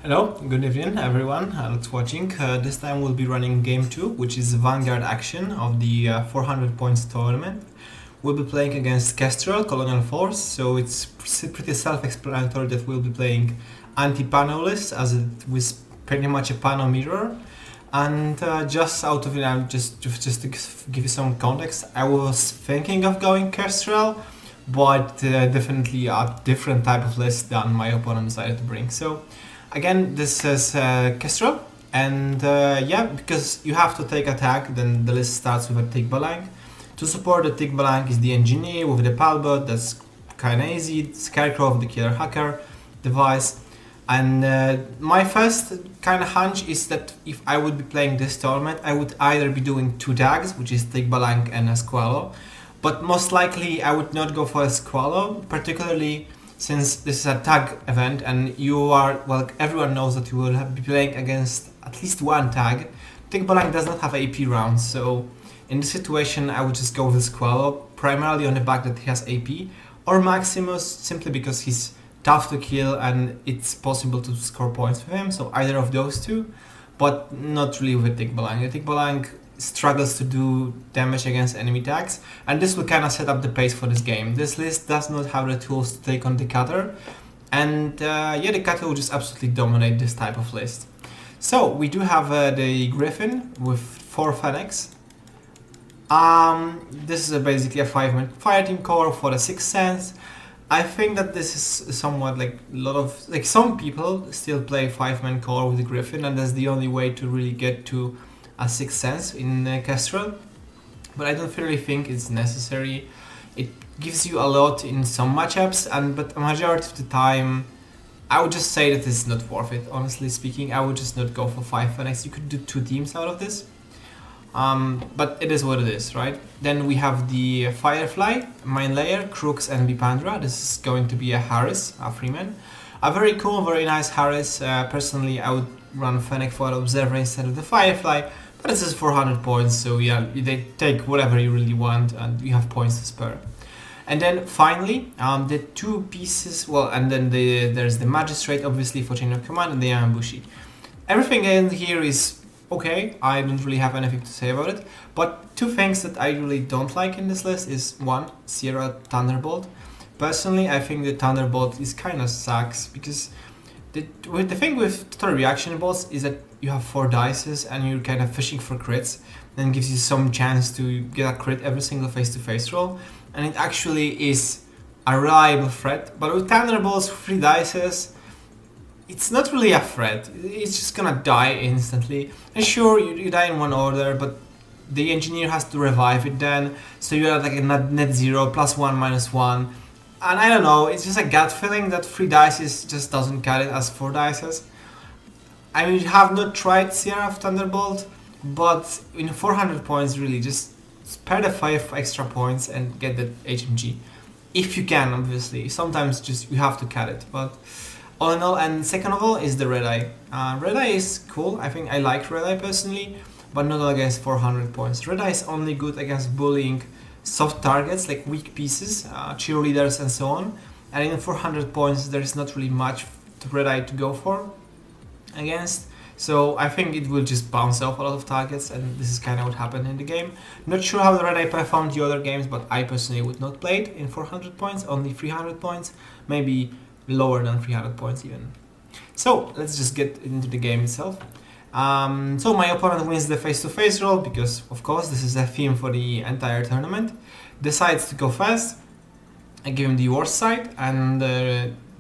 Hello, good evening everyone that's watching. This time we'll be running game 2, which is Vanguard action of the 400 points tournament. We'll be playing against Kestrel, Colonial Force, so it's pretty self-explanatory that we'll be playing anti-pano list, as it was pretty much a pano mirror. And just out of it, just to give you some context, I was thinking of going Kestrel, but definitely a different type of list than my opponent decided to bring. So again, this is Kestrel, and yeah, because you have to take attack, then the list starts with a Tigbalang. To support the Tigbalang is the Engineer with the Palbot, that's kinda easy, Scarecrow of the Killer Hacker device. And my first kind of hunch is that if I would be playing this tournament, I would either be doing two tags, which is Tigbalang and a Squalo, but most likely I would not go for a Squalo, particularly since this is a tag event and you are, well, everyone knows that you will be playing against at least one tag. Tigbalang does not have AP rounds, so in this situation I would just go with Squalo, primarily on the back that he has AP, or Maximus, simply because he's tough to kill and it's possible to score points with him, so either of those two, but not really with Tigbalang. Tigbalang struggles to do damage against enemy tags, and this will kind of set up the pace for this game. This list does not have the tools to take on the cutter, and yeah, the cutter will just absolutely dominate this type of list. So we do have the Griffin with 4 Fennecs. This is basically a 5-man fireteam core for the 6th sense. I think that this is somewhat like a lot of, like, some people still play 5-man core with the Griffin, and that's the only way to really get to a 6th sense in Kestrel, but I don't really think it's necessary. It gives you a lot in some matchups, but a majority of the time I would just say that it's not worth it. Honestly speaking, I would just not go for 5 Fennecs. You could do 2 teams out of this, but it is what it is, right? Then we have the Firefly, Main Layer, Crooks and Bipandra. This is going to be a Harris, a Freeman. A very cool, very nice Harris. Personally, I would run Fennec for Observer instead of the Firefly, but this is 400 points, so yeah, they take whatever you really want and you have points to spare. And then finally, the 2 pieces, well, and then there's the Magistrate, obviously, for Chain of Command, and the Yamabushi. Everything in here is okay, I don't really have anything to say about it, but 2 things that I really don't like in this list is 1, Sierra Thunderbolt. Personally, I think the Thunderbolt is kind of sucks, because the thing with total reaction bolts is that you have 4 dices and you're kind of fishing for crits, then gives you some chance to get a crit every single face-to-face roll, and it actually is a reliable threat. But with Thunderbolts, 3 dices, it's not really a threat, it's just gonna die instantly. And sure, you die in one order, but the Engineer has to revive it then, so you're at like a net 0, +1, -1. And I don't know, it's just a gut feeling that 3 dices just doesn't cut it as 4 dices. I mean, you have not tried Sierra Thunderbolt, but in 400 points, really, just spare the 5 extra points and get the HMG. If you can, obviously. Sometimes just you have to cut it, but all in all, and second of all, is the Red Eye. Red Eye is cool, I think I like Red Eye personally, but not against 400 points. Red Eye is only good against bullying soft targets like weak pieces, cheerleaders and so on, and in 400 points there is not really much to Red Eye to go for against, so I think it will just bounce off a lot of targets, and this is kind of what happened in the game. Not sure how the Red Eye performed the other games, but I personally would not play it in 400 points, only 300 points, maybe lower than 300 points even. So let's just get into the game itself. So my opponent wins the face-to-face roll, because of course this is a theme for the entire tournament. Decides to go fast. I give him the worst side, and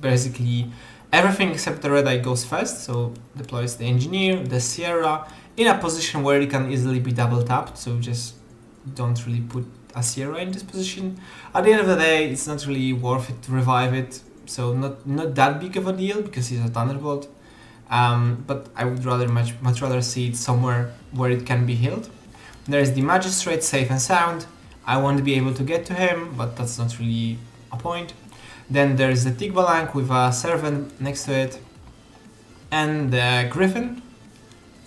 basically everything except the Red Eye goes fast, so deploys the Engineer, the Sierra, in a position where it can easily be double tapped, so just don't really put a Sierra in this position. At the end of the day, it's not really worth it to revive it, so not that big of a deal, because he's a Thunderbolt. But I would much rather see it somewhere where it can be healed. There's the Magistrate, safe and sound. I won't be able to get to him, but that's not really a point. Then there's the Tigbalang with a Servant next to it, and the Griffin.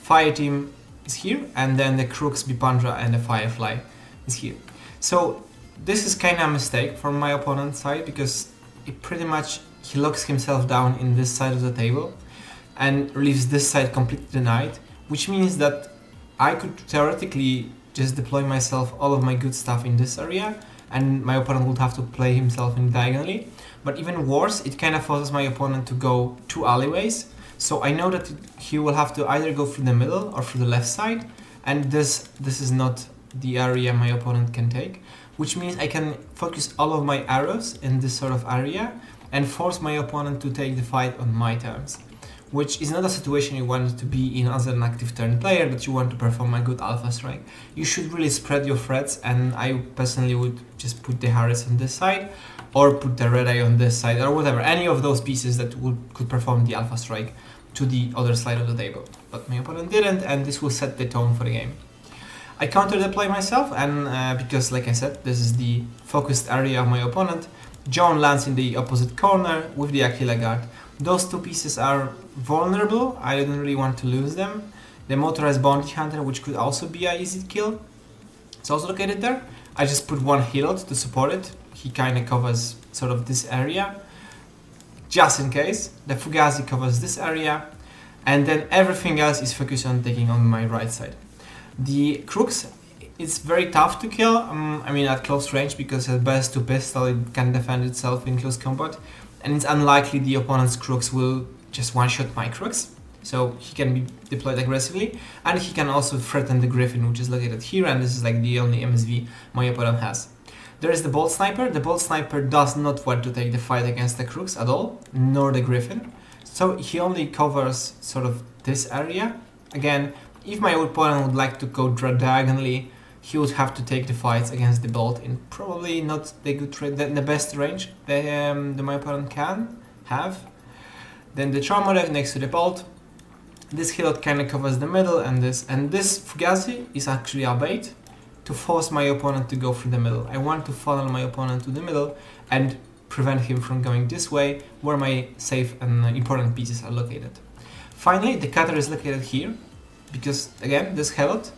Fire team is here, and then the Crooks, Bipandra and the Firefly is here. So this is kind of a mistake from my opponent's side, because it pretty much he locks himself down in this side of the table. and leaves this side completely denied, which means that I could theoretically just deploy myself all of my good stuff in this area, and my opponent would have to play himself in diagonally. But even worse, it kind of forces my opponent to go 2 alleyways, so I know that he will have to either go through the middle or through the left side, and this is not the area my opponent can take, which means I can focus all of my arrows in this sort of area and force my opponent to take the fight on my terms, which is not a situation you want to be in as an active turn player, that you want to perform a good alpha strike. You should really spread your threats, and I personally would just put the Harris on this side, or put the Red Eye on this side, or whatever, any of those pieces that could perform the alpha strike to the other side of the table. But my opponent didn't, and this will set the tone for the game. I counter deploy myself, and because, like I said, this is the focused area of my opponent, John lands in the opposite corner with the Aquila Guard. Those 2 pieces are vulnerable, I didn't really want to lose them. The Motorized Bounty Hunter, which could also be an easy kill, it's also located there. I just put 1 Hilot to support it. He kind of covers sort of this area, just in case. The Fugazi covers this area, and then everything else is focused on taking on my right side. The Crooks, it's very tough to kill, I mean at close range, because at best 2 pistol it can defend itself in close combat, and it's unlikely the opponent's Crooks will just one-shot my Crooks, so he can be deployed aggressively, and he can also threaten the Griffin, which is located here, and this is like the only MSV my opponent has. There is the Bolt Sniper. The Bolt Sniper does not want to take the fight against the Crooks at all, nor the Griffin, so he only covers sort of this area. Again, if my opponent would like to go diagonally, he would have to take the fights against the Bolt in probably not the best range that my opponent can have. Then the Trauma Deck next to the Bolt. This Hilot kind of covers the middle, and this Fugazi is actually a bait to force my opponent to go through the middle. I want to funnel my opponent to the middle and prevent him from going this way, where my safe and important pieces are located. Finally, the Cutter is located here, because again, this Helot,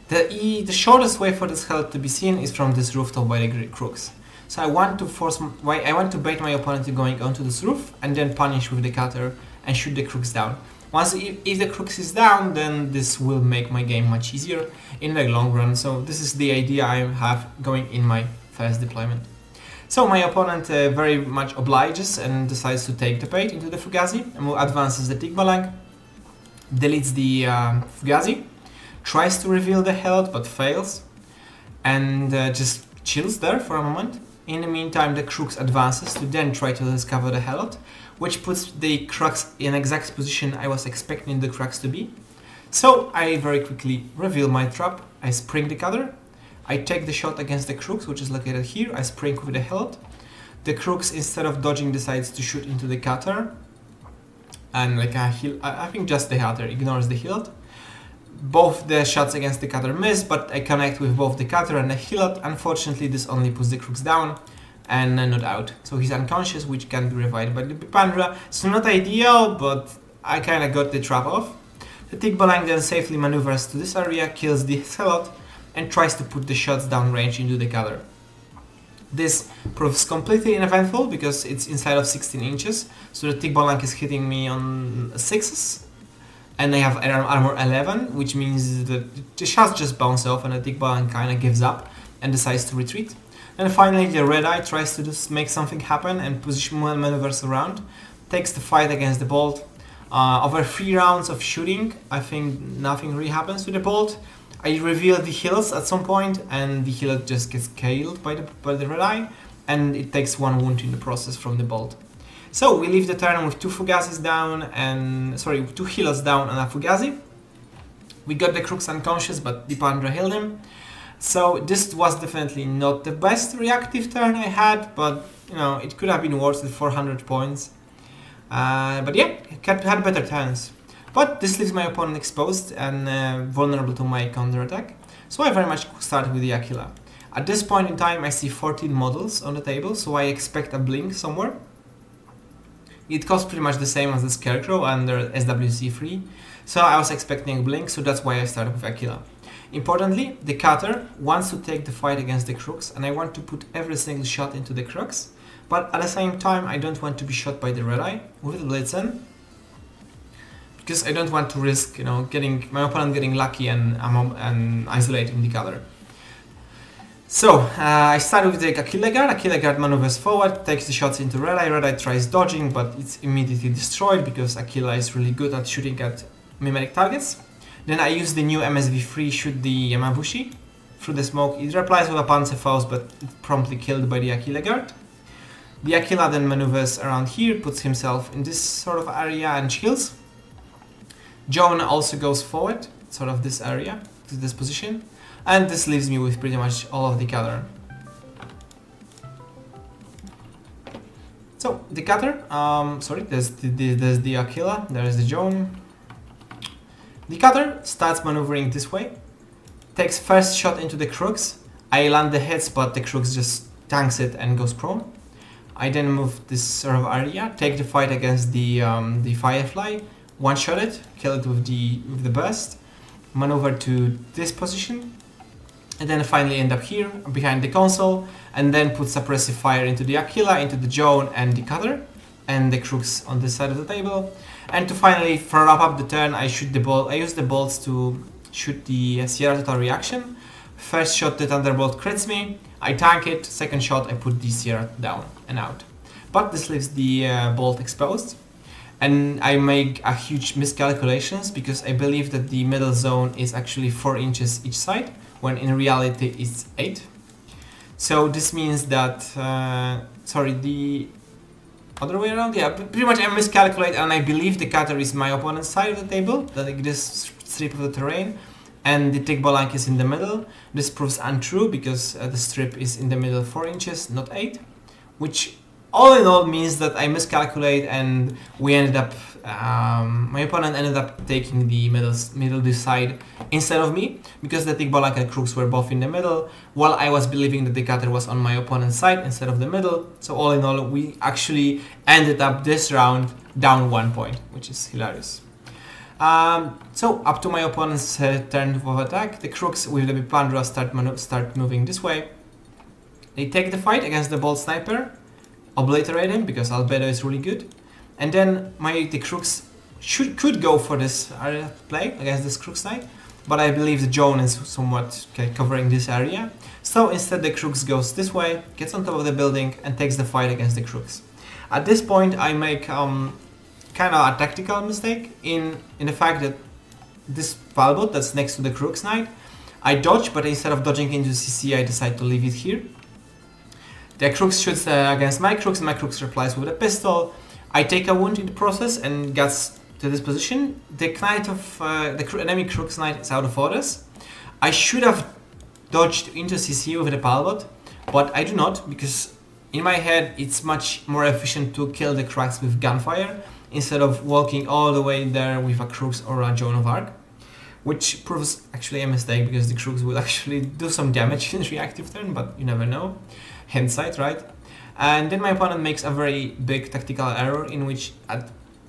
the shortest way for this Helot to be seen is from this rooftop by the Crooks. So I want to bait my opponent to going onto this roof, and then punish with the Cutter and shoot the Crooks down. If the Crooks is down, then this will make my game much easier in the long run. So this is the idea I have going in my first deployment. So my opponent very much obliges and decides to take the bait into the Fugazi, and advances the Tigbalang, deletes the Fugazi, tries to reveal the Helot but fails, and just chills there for a moment. In the meantime, the Crooks advances to then try to discover the Helot, which puts the Crux in exact position I was expecting the Crux to be. So I very quickly reveal my trap, I spring the Cutter, I take the shot against the Crooks, which is located here, I spring with the Helot. The Crooks, instead of dodging, decides to shoot into the Cutter, and like I think just the Cutter ignores the Hilot. Both the shots against the Cutter miss, but I connect with both the Cutter and the Hilot. Unfortunately, this only puts the Crooks down and not out. So he's unconscious, which can be revived by the Pipandra. So not ideal, but I kinda got the trap off. The Tigbalang then safely maneuvers to this area, kills the Hilot, and tries to put the shots downrange into the Cutter. This proves completely uneventful because it's inside of 16 inches, so the Tigbalang is hitting me on 6s. And I have armor 11, which means that the shots just bounce off and the Tigbalang kinda gives up and decides to retreat. And finally the Red Eye tries to just make something happen and position maneuvers around, takes the fight against the Bolt. Over 3 rounds of shooting, I think nothing really happens to the Bolt. I reveal the heals at some point, and the heal just gets killed by the Red Eye, and it takes 1 wound in the process from the Bolt. So we leave the turn with 2 Fugazis down, and 2 healers down and a Fugazi. We got the Crooks unconscious, but Dipandra healed him. So this was definitely not the best reactive turn I had, but you know, it could have been worse at 400 points. But yeah, it had better turns. But this leaves my opponent exposed and vulnerable to my counterattack. So I very much start with the Aquila. At this point in time, I see 14 models on the table, so I expect a blink somewhere. It costs pretty much the same as the Scarecrow under SWC 3, so I was expecting a blink, so that's why I started with Aquila. Importantly, the Cutter wants to take the fight against the Crooks, and I want to put every single shot into the Crooks, but at the same time I don't want to be shot by the Red Eye with the Blitzen. because I don't want to risk, you know, getting my opponent getting lucky and isolating the gather. So I start with the Aquila Guard. Aquila Guard maneuvers forward, takes the shots into Red Eye. Red Eye tries dodging, but it's immediately destroyed because Aquila is really good at shooting at mimetic targets. Then I use the new MSV3, shoot the Yamabushi through the smoke. It replies with a Panzerfaust, but it's promptly killed by the Aquila Guard. The Aquila then maneuvers around here, puts himself in this sort of area and chills. Joan also goes forward, sort of this area, to this position. And this leaves me with pretty much all of the gather. So the gather, there's the Aquila, there's the Joan. The gather starts maneuvering this way, takes first shot into the crooks. I land the hits, but the crooks just tanks it and goes prone. I then move this sort of area, take the fight against the Firefly, one-shot it, kill it with the burst, maneuver to this position, and then finally end up here behind the console, and then put suppressive fire into the Aquila, into the Joan and the cutter, and the crooks on this side of the table. And to finally wrap up the turn, I shoot the bolt. I use the bolts to shoot the Sierra Total Reaction. First shot the Thunderbolt crits me, I tank it, second shot I put the Sierra down and out. But this leaves the bolt exposed. And I make a huge miscalculations because I believe that the middle zone is actually 4 inches each side, when in reality it's 8. So this means that, the other way around, yeah, pretty much I miscalculate and I believe the cutter is my opponent's side of the table, like this strip of the terrain, and the tick balank is in the middle. This proves untrue because the strip is in the middle 4 inches, not 8, which all in all means that I miscalculate and we ended up, my opponent ended up taking the middle side instead of me, because the tick balank and crooks were both in the middle, while I was believing that the cutter was on my opponent's side instead of the middle. So all in all, we actually ended up this round down 1 point, which is hilarious. So up to my opponent's turn of attack, the crooks with the Plundra start moving this way. They take the fight against the Bolt Sniper, obliterate him because Albedo is really good, and then the crooks could go for this area play against this Crooks Knight, but I believe the Joan is somewhat covering this area, so instead the crooks goes this way, gets on top of the building and takes the fight against the crooks. At this point I make kind of a tactical mistake in the fact that this Valbot that's next to the Crooks Knight, I dodge, but instead of dodging into CC I decide to leave it here. The crooks shoots against my crooks replies with a pistol. I take a wound in the process and gets to this position. The knight of the enemy Crooks Knight is out of orders. I should have dodged into CC with the Palbot, but I do not, because in my head it's much more efficient to kill the cracks with gunfire instead of walking all the way there with a Crooks or a Joan of Arc, which proves actually a mistake because the crooks will actually do some damage in reactive turn, but you never know. Hindsight, right? And then my opponent makes a very big tactical error in which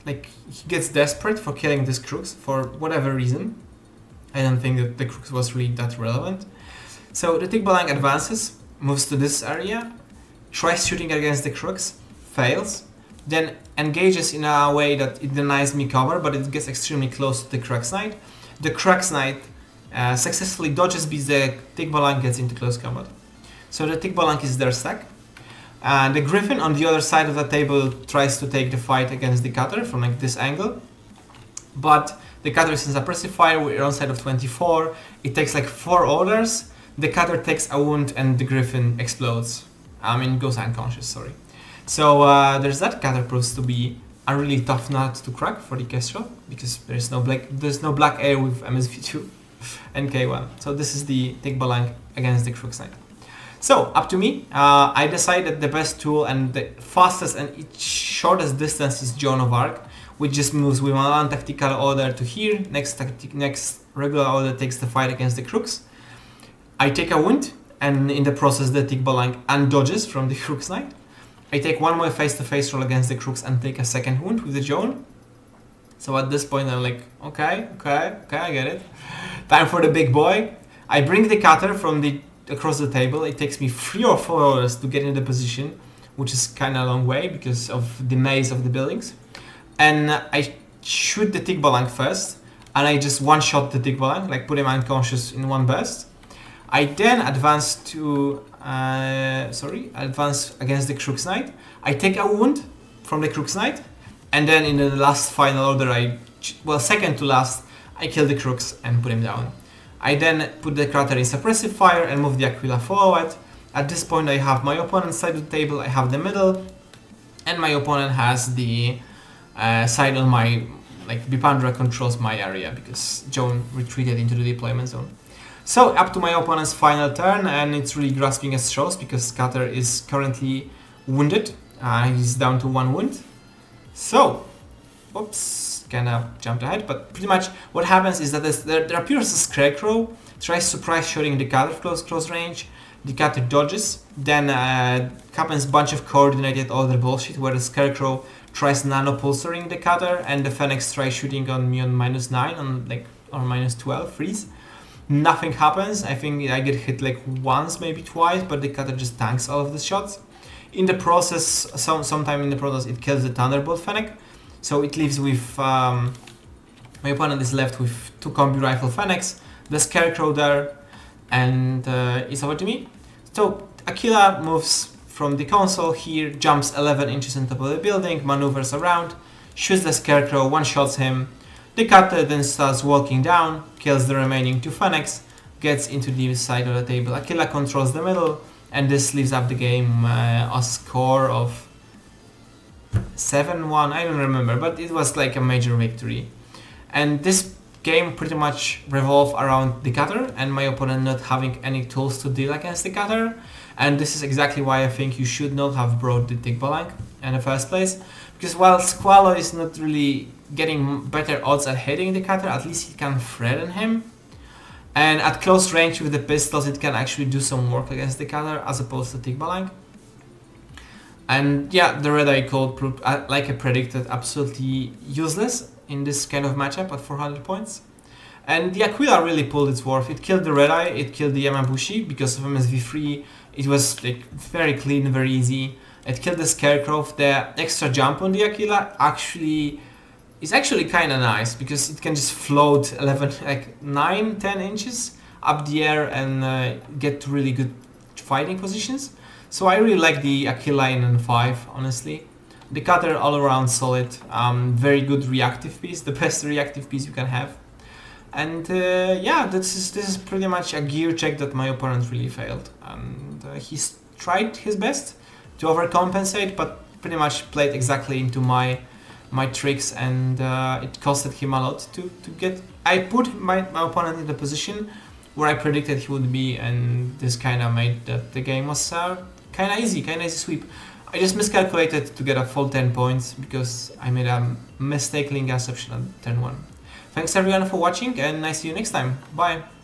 he gets desperate for killing this crooks for whatever reason. I don't think that the crooks was really that relevant. So the Tick Balang advances, moves to this area, tries shooting against the crooks, fails, then engages in a way that it denies me cover, but it gets extremely close to the Crux Knight. The Crux Knight successfully dodges, beats the Tick Balang, gets into close combat. So the Tick Balang is their stack. The Griffin on the other side of the table tries to take the fight against the Cutter from this angle. But the Cutter is in suppressive fire, we're on side of 24. It takes 4 orders. The Cutter takes a wound and the Griffin explodes. Goes unconscious, sorry. So there's that. Cutter proves to be a really tough nut to crack for the Kestrel, because there's no black air with MSV2 and K1. So this is the Tick Balang against the Crooks Knight. So, up to me. I decide that the best tool and the fastest and shortest distance is Joan of Arc, which just moves with one tactical order to here. Next regular order takes the fight against the crooks. I take a wound, and in the process the Tick Balang undodges from the Crooks Knight. I take one more face-to-face roll against the crooks and take a second wound with the Joan. So at this point I'm like, okay, I get it. Time for the big boy. I bring the Cutter from across the table. It takes me 3 or 4 hours to get into the position, which is kind of a long way because of the maze of the buildings. And I shoot the Tikbalang first, and I just one-shot the Tikbalang, like put him unconscious in one burst. I then advance to, advance against the Crooks Knight. I take a wound from the Crooks Knight, and then in the last final order, second to last, I kill the Crooks and put him down. I then put the Crater in suppressive fire and move the Aquila forward. At this point I have my opponent's side of the table, I have the middle, and my opponent has the side on my, like Bipandra controls my area because Joan retreated into the deployment zone. So up to my opponent's final turn, and it's really grasping at straws because Scatter is currently wounded. He's down to 1 wound. So, oops, kinda jumped ahead, but pretty much what happens is that there appears a Scarecrow, tries surprise shooting the Cutter close range, the Cutter dodges, then happens a bunch of coordinated other bullshit where the Scarecrow tries nano-pulsaring the Cutter and the Fennex tries shooting on me on -9 on like or -12 freeze. Nothing happens. I think I get hit like once, maybe twice, but the Cutter just tanks all of the shots. In the process, sometime in the process, it kills the Thunderbolt Fennec. So it leaves with, my opponent is left with 2 combi rifle Fennecs, the Scarecrow there, and it's over to me. So Aquila moves from the console here, jumps 11 inches on top of the building, maneuvers around, shoots the Scarecrow, one-shots him. The Cutter then starts walking down, kills the remaining 2 Fennecs, gets into the side of the table. Aquila controls the middle, and this leaves up the game a score of 7-1, I don't remember, but it was like a major victory. And this game pretty much revolved around the Cutter and my opponent not having any tools to deal against the Cutter. And this is exactly why I think you should not have brought the Tikbalang in the first place. Because while Squalo is not really getting better odds at hitting the Cutter, at least he can threaten him. And at close range with the pistols, it can actually do some work against the Cutter as opposed to Tikbalang. And yeah, the Red Eye Cold proved, like I predicted, absolutely useless in this kind of matchup at 400 points. And the Aquila really pulled its worth. It killed the Red Eye, it killed the Yamabushi because of MSV3. It was like very clean, very easy. It killed the Scarecrow. The extra jump on the Aquila actually is actually kind of nice because it can just float 9-10 inches up the air and get to really good fighting positions. So I really like the Aquila in N5, honestly. The Cutter all around solid, very good reactive piece, the best reactive piece you can have. And yeah, this is pretty much a gear check that my opponent really failed. And he's tried his best to overcompensate, but pretty much played exactly into my tricks, and it costed him a lot to get. I put my opponent in the position where I predicted he would be, and this kind of made that the game was kind of easy sweep. I just miscalculated to get a full 10 points because I made a mistaken interception on turn 1. Thanks everyone for watching, and I see you next time. Bye!